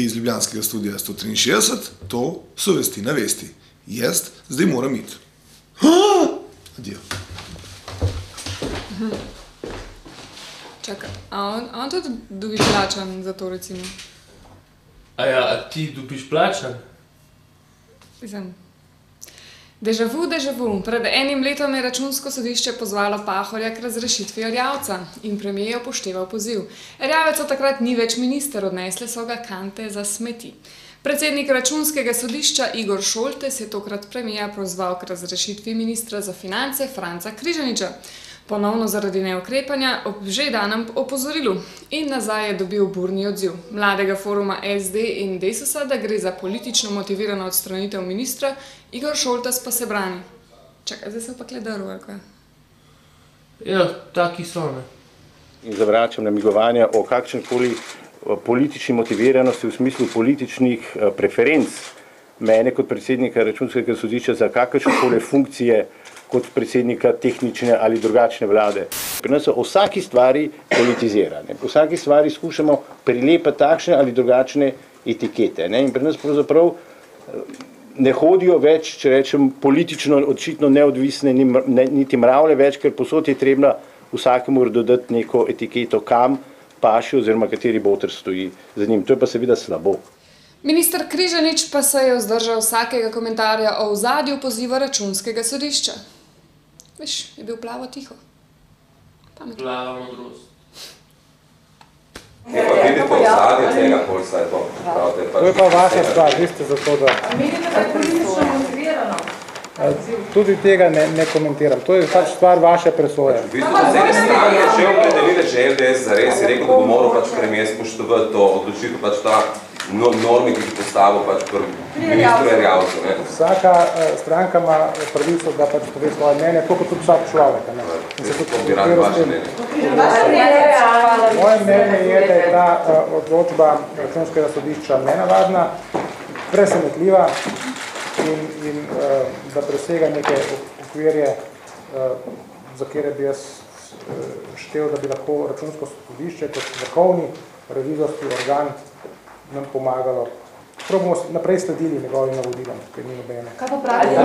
iz ljubljanskega studia 163, to so vesti na vesti. Jaz zdaj moram iti. Adijo. Čakaj, a on tudi dobi plačan za to, recimo? A ti dobiš plačan? Mislim, Deja vu. Pred enim letom je Računsko sodišče pozvalo Pahorja k razrešitvi Erjavca in premier je upošteval poziv. Erjavec od takrat ni več minister, odnesle so ga kante za smeti. Predsednik Računskega sodišča Igor Šoltes je tokrat premierja pozval k razrešitvi ministra za finance Franca Križaniča. Ponovno zaradi neukrepanja ob že danem opozorilu in nazaj je dobil burni odziv mladega foruma SD in Desusa, da gre za politično motivirano odstranitev ministra, Igor Šoltes pa se brani. Čakaj, zdaj se pa kledaru, ali kaj? Ja, taki so, ne. In zavračam namigovanja o kakšenkoli politični motiviranosti v smislu političnih preferenc mene kot predsednika Računskega sodišča za kakršnekoli funkcije kot predsednika tehnične ali drugačne vlade. Pri nas so o vsaki stvari politizirane. O vsaki stvari skušamo prilepati takšne ali drugačne etikete. In pri nas pravzaprav ne hodijo več, če rečem, politično očitno neodvisne, niti mravlje več, ker posod je treba vsakemu dodati neko etiketo, kam paši oziroma kateri boter stoji za njim. To je pa seveda slabo. Minister Križanič pa se je vzdržal vsakega komentarja o ozadju poziva Računskega sodišča. Veš, je bil plavo tiho. Plava modrost. Je pa vidite ozadje tega polsa, je to. To je pa vaša stvar, vi ste za to, da... Menite, da je politično motivirano? Tudi tega ne komentiram. To je pač stvar vaše presoje. V bistvu so vse strani že opredelile, že LDS zares je rekel, da bo moral pač premijer spoštovati to odločitev, pač ta normi, ki jih postavil pač ministru Erjavcu. Vsaka stranka ima pravico, da pač pove svoje mnenje, tako kot tudi vsak človek. Moje mnenje je, da je ta odločba Računskega sodišča nenavadna, presenetljiva in da presega neke okvirje, za kere bi jaz štel, da bi lahko Računsko sodišče kot vrhovni revizorski organ nam pomagalo. Prav bomo naprej sledili njegovim navodilom, ker ni nobene. Kaj pa pravi?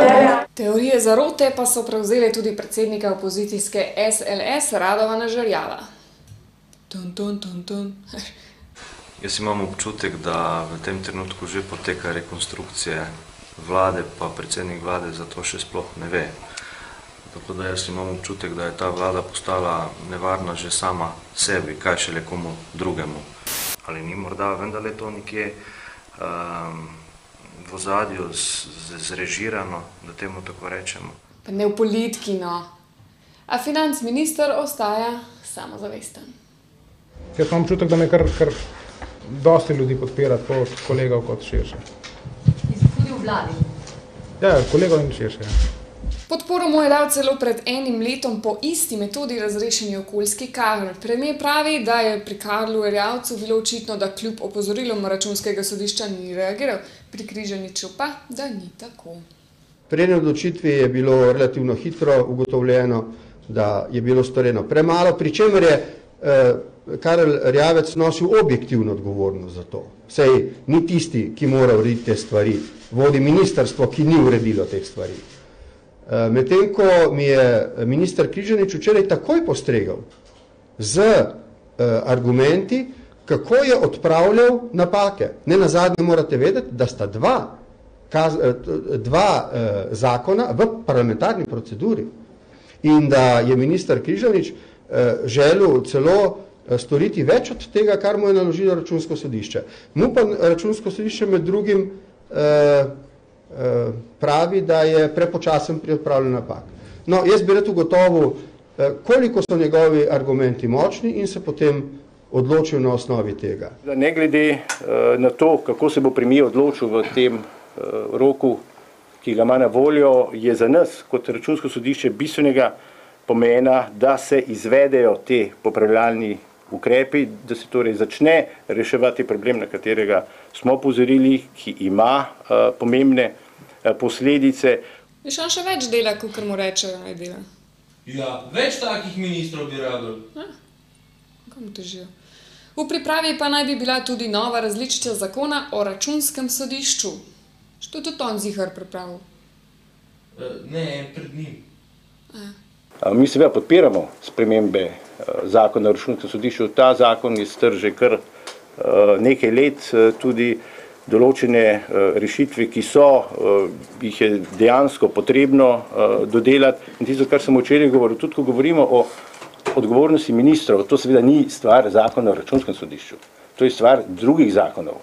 Teorije zarote pa so prevzeli tudi predsednika opozicijske SLS Radovana Žerjava. Jaz imam občutek, da v tem trenutku že poteka rekonstrukcije vlade, pa predsednik vlade zato še sploh ne ve. Tako da jaz imam občutek, da je ta vlada postala nevarna že sama sebi, kaj šele komu drugemu. Ali ni morda vendarle to nekje v ozadju zrežirano, da temu tako rečemo? Pa ne v politiki, no. A financ minister ostaja samozavesten. Jaz imam občutek, da me kar dosti ljudi podpira, tako kolegov kot širše. Tudi v vladi? Ja, kolegov in širše, ja. Podporo mu je dal celo pred enim letom po isti metodi razrešeni okoljski Karl. Premier pravi, da je pri Karlu Erjavcu bilo očitno, da kljub opozorilom Računskega sodišča ni reagiral, pri Križaniču pa, da ni tako. Pri eni odločitvi je bilo relativno hitro ugotovljeno, da je bilo storjeno premalo, pri čemer je Karl Erjavec nosil objektivno odgovornost za to. Sej ni tisti, ki mora urediti te stvari, vodi ministrstvo, ki ni uredilo teh stvari. Medtem ko mi je minister Križanič včeraj takoj postregel z argumenti, kako je odpravljal napake. Nenazadnje morate vedeti, da sta dva zakona v parlamentarni proceduri in da je minister Križanič želel celo storiti več od tega, kar mu je naložilo Računsko sodišče. Mu pa Računsko sodišče med drugim pravi, da je prepočasen pri odpravljanju napak. No, jaz bi rad ugotovil, koliko so njegovi argumenti močni in se potem odločil na osnovi tega. Ne glede na to, kako se bo premier odločil v tem roku, ki ga ima na voljo, je za nas kot Računsko sodišče bistvenega pomena, da se izvedejo te popravljalni ukrepi, da se torej začne reševati problem, na katerega smo opozorili, ki ima pomembne posledice. Je še on še več dela, kot mu rečejo, naj dela? Ja, več takih ministrov bi rabili. Komu težijo? V pripravi pa naj bi bila tudi nova različica zakona o računskem sodišču. Što je tudi on zihar pripravil? Ne, pred njim. Mi seveda podpiramo spremembe zakona o računskem sodišču. Ta zakon je star že kar nekaj let, tudi določene rešitve, ki jih je dejansko potrebno dodelati. In tisto, kar sem včeraj govoril, tudi ko govorimo o odgovornosti ministrov, to seveda ni stvar zakona o računskem sodišču. To je stvar drugih zakonov.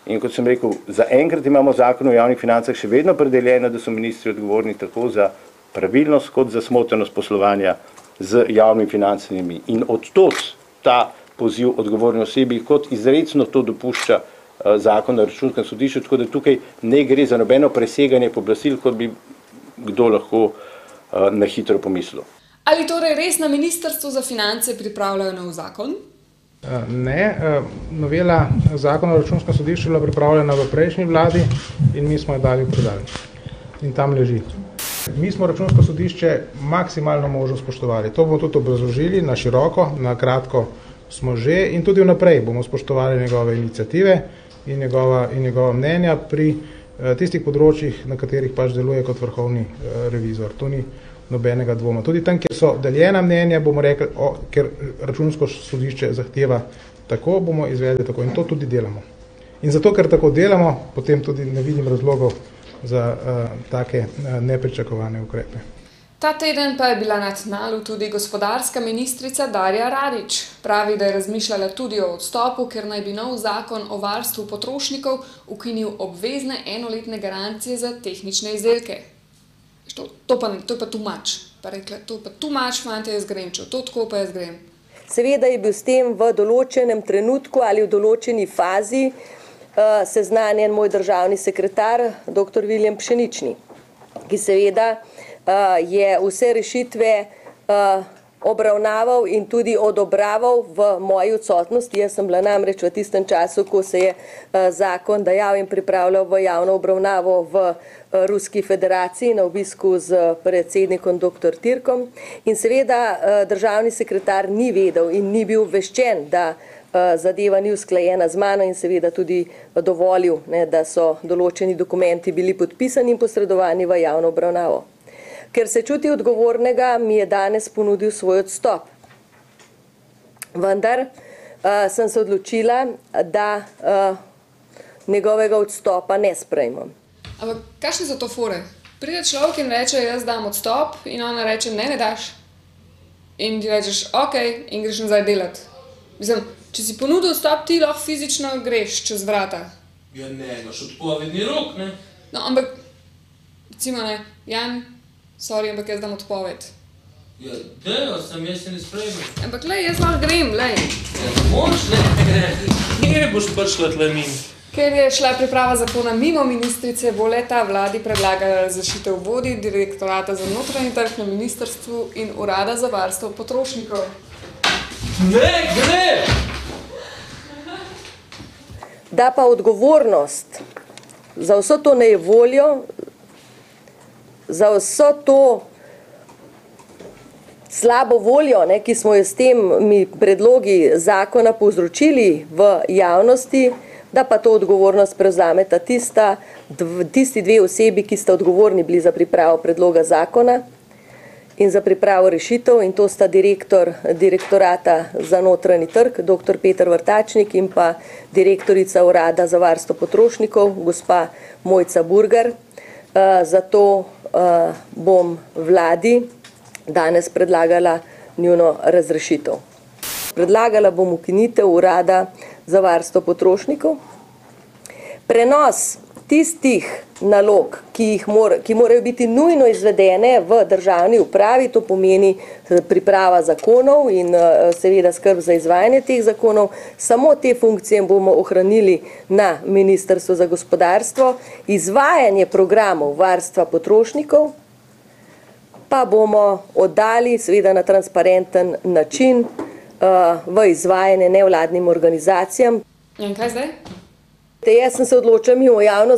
In kot sem rekel, zaenkrat imamo zakon o javnih financah še vedno opredeljeno, da so ministri odgovorni tako za pravilnost kot za smotrnost poslovanja z javnimi financami. In od tod ta poziv odgovorni osebi, kot izrecno to dopušča zakon o računskem sodišču, tako da tukaj ne gre za nobeno preseganje pooblastil, kot bi kdo lahko na hitro pomislil. Ali torej res na Ministrstvu za finance pripravljajo nov zakon? Ne, novela zakona o računskem sodišču je bila pripravljena v prejšnji vladi in mi smo jo dali v predalnico. In tam leži. Mi smo računsko sodišče maksimalno možno spoštovali. To bomo tudi obrazložili na široko, na kratko smo že in tudi vnaprej bomo spoštovali njegove iniciative in njegova mnenja pri tistih področjih, na katerih pač deluje kot vrhovni revizor. To ni nobenega dvoma. Tudi tam, kjer so deljena mnenja, bomo rekli, ker računsko sodišče zahteva tako, bomo izvedli tako in to tudi delamo. In zato, ker tako delamo, potem tudi ne vidim razlogov za take nepričakovane ukrepe. Ta teden pa je bila na tnalu tudi gospodarska ministrica Darja Radić. Pravi, da je razmišljala tudi o odstopu, ker naj bi nov zakon o varstvu potrošnikov ukinil obvezne enoletne garancije za tehnične izdelke. To je pa too much. Pa rekla, to pa too much, fante, jaz grem, če to tako, pa jaz grem. Seveda je bil s tem v določenem trenutku ali v določeni fazi seznanjen moj državni sekretar, dr. Viljem Pšenični, ki seveda je vse rešitve obravnaval in tudi odobraval v moji odsotnosti. Jaz sem bila namreč v tistem času, ko se je zakon dajal in pripravljal v javno obravnavo v Ruski federaciji na obisku z predsednikom dr. Tirkom. In seveda državni sekretar ni vedel in ni bil obveščen, da zadeva ni usklajena z mano in seveda tudi dovolil, da so določeni dokumenti bili podpisani in posredovani v javno obravnavo. Ker se čuti odgovornega, mi je danes ponudil svoj odstop. Vendar sem se odločila, da njegovega odstopa ne sprejmem. Ampak kakšne so to fore? Pride človek in reče, jaz dam odstop in ona reče, ne daš. In ti rečeš, ok, in greš nazaj delati. Mislim, če si ponudil odstop, ti lahko fizično greš čez vrata. Ja ne, imaš odpovedni rok, ne? No, ampak, recimo ne, Jan, sorry, ampak jaz dam odpoved. Ja, dejal sem, jaz se ne sprejmem. Ampak lej, jaz lahko grem, lej. Ja, moraš ne greš, ne boš prišla tle min. Ker je šla priprava zakona mimo ministrice, bo leta vladi predlagala razrešitev vodij Direktorata za notranji trg na ministrstvu in Urada za varstvo potrošnikov. Ne gre! Da pa odgovornost za vso to nejevoljo, za vso to slabo voljo, ki smo jo s temi predlogi zakona povzročili v javnosti, da pa to odgovornost prevzameta tisti dve osebi, ki sta odgovorni bili za pripravo predloga zakona in za pripravo rešitev, in to sta direktor Direktorata za notranji trg, dr. Peter Vrtačnik, in pa direktorica Urada za varstvo potrošnikov, gospa Mojca Burgar. Zato bom vladi danes predlagala njuno razrešitev. Predlagala bom ukinitev Urada za varstvo potrošnikov, prenos tistih nalog, ki morajo biti nujno izvedene v državni upravi, to pomeni priprava zakonov in seveda skrb za izvajanje teh zakonov, samo te funkcije bomo ohranili na Ministrstvu za gospodarstvo, izvajanje programov varstva potrošnikov pa bomo oddali seveda na transparenten način v izvajanje nevladnim organizacijam. In kaj zdaj? Jaz sem se odločila, mi bomo javno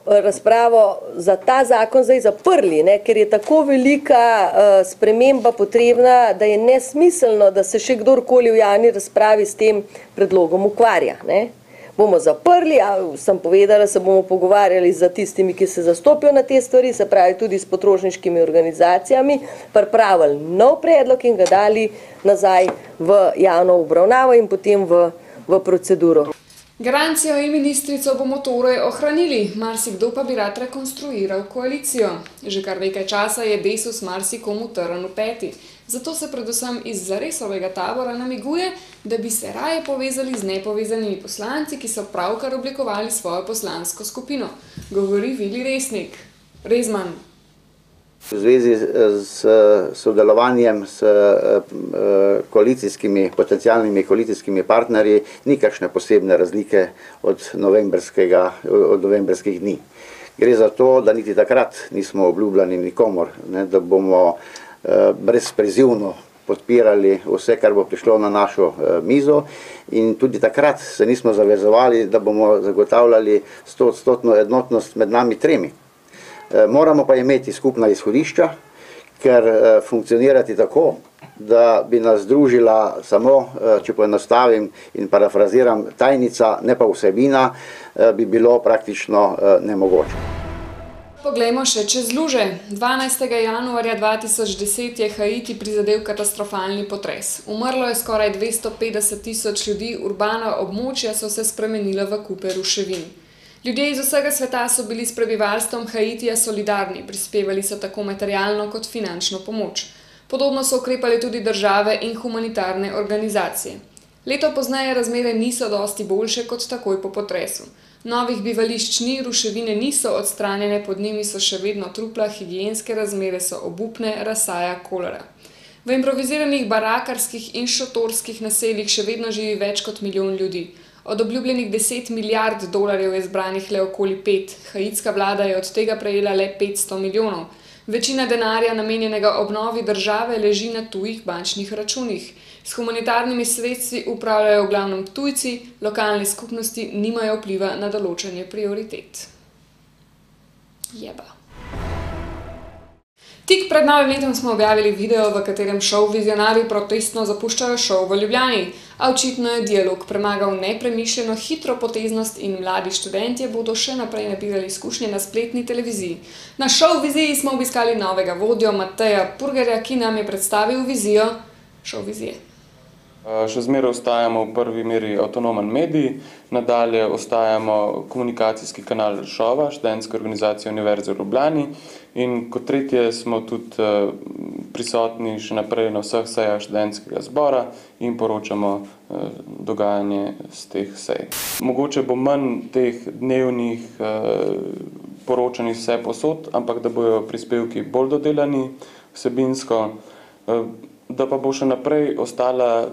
razpravo za ta zakon zdaj zaprli, ne, ker je tako velika sprememba potrebna, da je nesmiselno, da se še kdorkoli v javni razpravi s tem predlogom ukvarja. Ne. Bomo zaprli, sem povedala, se bomo pogovarjali z tistimi, ki se zastopijo na te stvari, se pravi tudi s potrošniškimi organizacijami, pripravili nov predlog in ga dali nazaj v javno obravnavo in potem v proceduro. Garancijo in ministrico bomo torej ohranili, marsikdo pa bi rad rekonstruiral koalicijo. Že kar nekaj časa je Desus marsikomu trn v peti. Zato se predvsem iz Zaresovega tabora namiguje, da bi se raje povezali z nepovezanimi poslanci, ki so pravkar oblikovali svojo poslansko skupino. Govori Vili Rezman. V zvezi s sodelovanjem s potencialnimi koalicijskimi partnerji ni kakšne posebne razlike od novembrskih dni. Gre za to, da niti takrat nismo obljubljali nikomor, da bomo brezprizivno podpirali vse, kar bo prišlo na našo mizo, in tudi takrat se nismo zavezovali, da bomo zagotavljali 100% enotnost med nami tremi. Moramo pa imeti skupna izhodišča, ker funkcionirati tako, da bi nas združila samo, če poenostavim in parafraziram, tajnica, ne pa vsebina, bi bilo praktično nemogoče. Poglejmo še čez luže. 12. januarja 2010 je Haiti prizadel katastrofalni potres. Umrlo je skoraj 250.000 ljudi, urbana območja so se spremenila v kupe ruševin. Ljudje iz vsega sveta so bili s prebivalstvom Haitija solidarni, prispevali so tako materialno kot finančno pomoč. Podobno so ukrepali tudi države in humanitarne organizacije. Leto pozneje razmere niso dosti boljše kot takoj po potresu. Novih bivališč ni, ruševine niso odstranjene, pod njimi so še vedno trupla, higienske razmere so obupne, razsaja kolera. V improviziranih barakarskih in šotorskih naseljih še vedno živi več kot 1 milijon ljudi. Od obljubljenih $10 milijard je zbranih le okoli 5. Haitska vlada je od tega prejela le 500 milijonov. Večina denarja, namenjenega obnovi države, leži na tujih bančnih računih. S humanitarnimi sredstvi upravljajo v glavnem tujci, lokalne skupnosti nimajo vpliva na določanje prioritet. Jeba. Tik pred novim letom smo objavili video, v katerem šov vizionarji protestno zapuščajo šov v Ljubljani, a očitno je dialog premagal nepremišljeno hitropoteznost in mladi študentje bodo še naprej nabirali izkušnje na spletni televiziji. Na šov viziji smo obiskali novega vodjo Mateja Purgerja, ki nam je predstavil vizijo šov vizije. Še zmeraj ostajamo v prvi meri avtonomen medij, nadalje ostajamo komunikacijski kanal šova, študentske organizacije Univerze v Ljubljani, in kot tretje smo tudi prisotni še naprej na vseh sejah študentskega zbora in poročamo dogajanje z teh sej. Mogoče bo manj teh dnevnih poročanj vse posod, ampak da bojo prispevki bolj dodelani vsebinsko, da pa bo še naprej ostala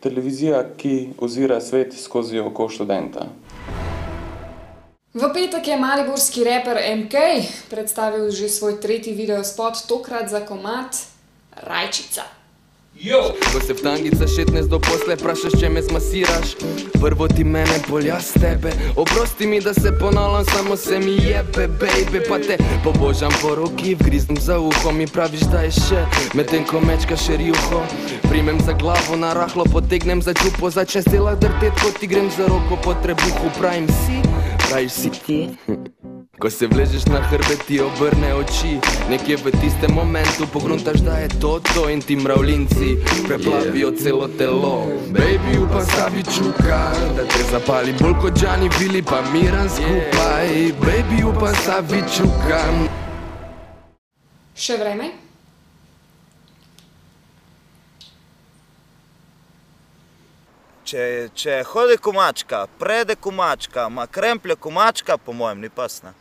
televizija, ki ozira svet skozi oko študenta. V petek je mariborski reper MK predstavil že svoj 3. videospot, tokrat za komad Rajčica. Ko se v tangica šetneš do posle, prašaš, če me zmasiraš. Prvo ti mene, pol jaz tebe. Oprosti mi, da se ponavljam, samo se mi jebe, baby. Pa te pobožam po roki, vgriznem za uho, mi praviš, da je še, medtem ko mečka še rjuho. Primem za glavo na rahlo, potegnem za čupo, začnem stela drtet, ko ti grem za roko po trebuhu. Pravim si, praviš si ti. Ko se vležeš na hrbet, ti obrne oči, nekje v tistem momentu pogruntaš, da je to in ti mravljinci preplavijo celo telo. Baby, upam stavi čuka, da te zapali bolj kot Gianni Vili pa Miran skupaj. Baby, upam stavi čuka. Še vreme? Če hodi kumačka, prede kumačka, ma kremplje kumačka, po mojem ni pasna.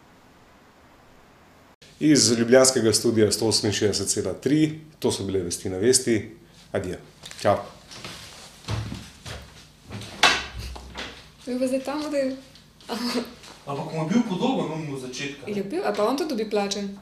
Iz ljubljanskega studija 168,3, to so bile Vesti na vesti. Adijo. Čau. Bil pa zdaj ta model. Ampak mu je bil podoben od začetka. Je bil, a pa on to dobi plačen?